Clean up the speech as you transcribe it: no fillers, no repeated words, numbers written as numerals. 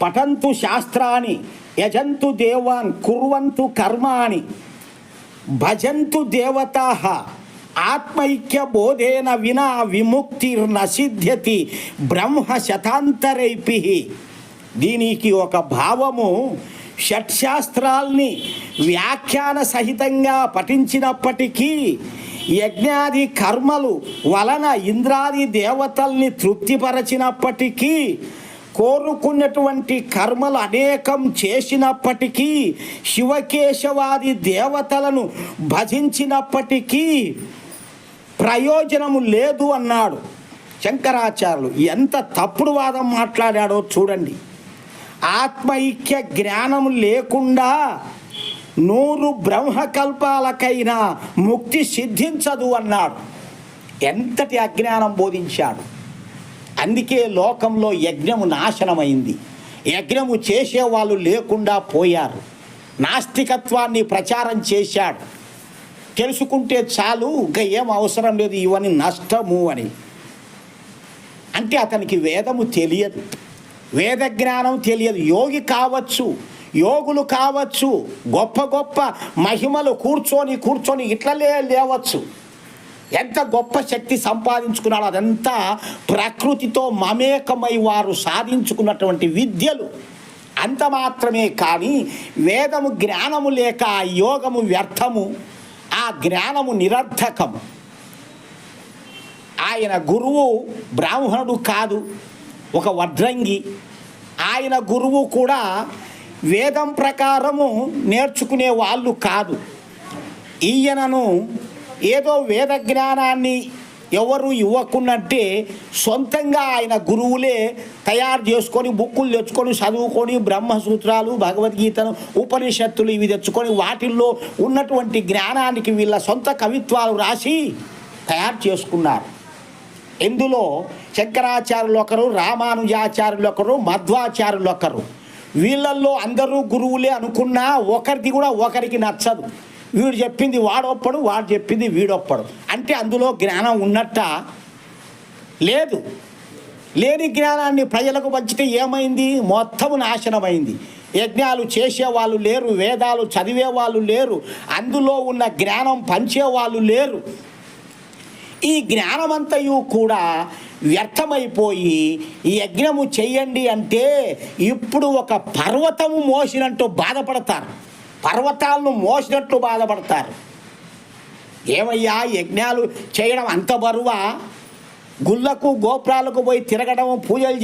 పఠంతు శాస్త్రాన్ని యజంతు దేవాన్ కుర్వంతు కర్మాణి భజంతు దేవతా ఆత్మైక్య బోధేన వినా విముక్తిర్న సిద్ధ్యతి బ్రహ్మ శతాంతరైపి. దీనికి ఒక భావము, షట్శాస్త్రాల్ని వ్యాఖ్యాన సహితంగా పఠించినప్పటికీ యజ్ఞాది కర్మలు వలన ఇంద్రాది దేవతల్ని తృప్తిపరచినప్పటికీ, కోరుకున్నటువంటి కర్మలు అనేకం చేసినప్పటికీ, శివకేశవాది దేవతలను భజించినప్పటికీ ప్రయోజనము లేదు అన్నాడు శంకరాచార్యులు. ఎంత తప్పుడు వాదం మాట్లాడాడో చూడండి. ఆత్మైక్య జ్ఞానము లేకుండా 100 బ్రహ్మకల్పాలకైనా ముక్తి సిద్ధించదు అన్నాడు. ఎంతటి అజ్ఞానం బోధించాడు. అందుకే లోకంలో యజ్ఞము నాశనమైంది. యజ్ఞము చేసేవాళ్ళు లేకుండా పోయారు. నాస్తికత్వాన్ని ప్రచారం చేశాడు. తెలుసుకుంటే చాలు, ఇంకా ఏం అవసరం లేదు, ఇవన్నీ నష్టము అని. అంటే అతనికి వేదము తెలియదు, వేద జ్ఞానం తెలియదు. యోగి కావచ్చు, యోగులు కావచ్చు, గొప్ప గొప్ప మహిమలు కూర్చొని ఇట్లా లేవచ్చు. ఎంత గొప్ప శక్తి సంపాదించుకున్నాడో అదంతా ప్రకృతితో మమేకమై వారు సాధించుకున్నటువంటి విద్యలు. అంత మాత్రమే. కానీ వేదము జ్ఞానము లేక ఆ యోగము వ్యర్థము, ఆ జ్ఞానము నిరర్థకము. ఆయన గురువు బ్రాహ్మణుడు కాదు, ఒక వడ్రంగి. ఆయన గురువు కూడా వేదం ప్రకారము నేర్చుకునే వాళ్ళు కాదు. ఈయనను ఏదో వేద జ్ఞానాన్ని ఎవరు ఇవ్వకున్నట్టే సొంతంగా ఆయన గురువులే తయారు చేసుకొని బుక్కులు తెచ్చుకొని చదువుకొని బ్రహ్మసూత్రాలు, భగవద్గీతను, ఉపనిషత్తులు ఇవి తెచ్చుకొని వాటిల్లో ఉన్నటువంటి జ్ఞానానికి వీళ్ళ సొంత కవిత్వాలు రాసి తయారు చేసుకున్నారు. ఇందులో శంకరాచార్యులు ఒకరు, రామానుజాచార్యులు ఒకరు, మధ్వాచార్యులు ఒకరు. వీళ్ళల్లో అందరూ గురువులే అనుకున్నా ఒకరిది కూడా ఒకరికి నచ్చదు. వీడు చెప్పింది వాడొప్పడు, వాడు చెప్పింది వీడొప్పడు. అంటే అందులో జ్ఞానం ఉన్నట్ట లేదు. లేని జ్ఞానాన్ని ప్రజలకు పంచితే ఏమైంది? మొత్తము నాశనమైంది. యజ్ఞాలు చేసేవాళ్ళు లేరు, వేదాలు చదివేవాళ్ళు లేరు, అందులో ఉన్న జ్ఞానం పంచేవాళ్ళు లేరు. ఈ జ్ఞానమంతయు కూడా వ్యర్థమైపోయి ఈ యజ్ఞము చెయ్యండి అంటే ఇప్పుడు ఒక పర్వతము మోసినట్టు బాధపడతారు, పర్వతాలను మోసినట్టు బాధపడతారు. ఏమయ్యా యజ్ఞాలు చేయడం అంత బరువా? గుళ్ళకు గోపురాలకు పోయి తిరగడం, పూజలు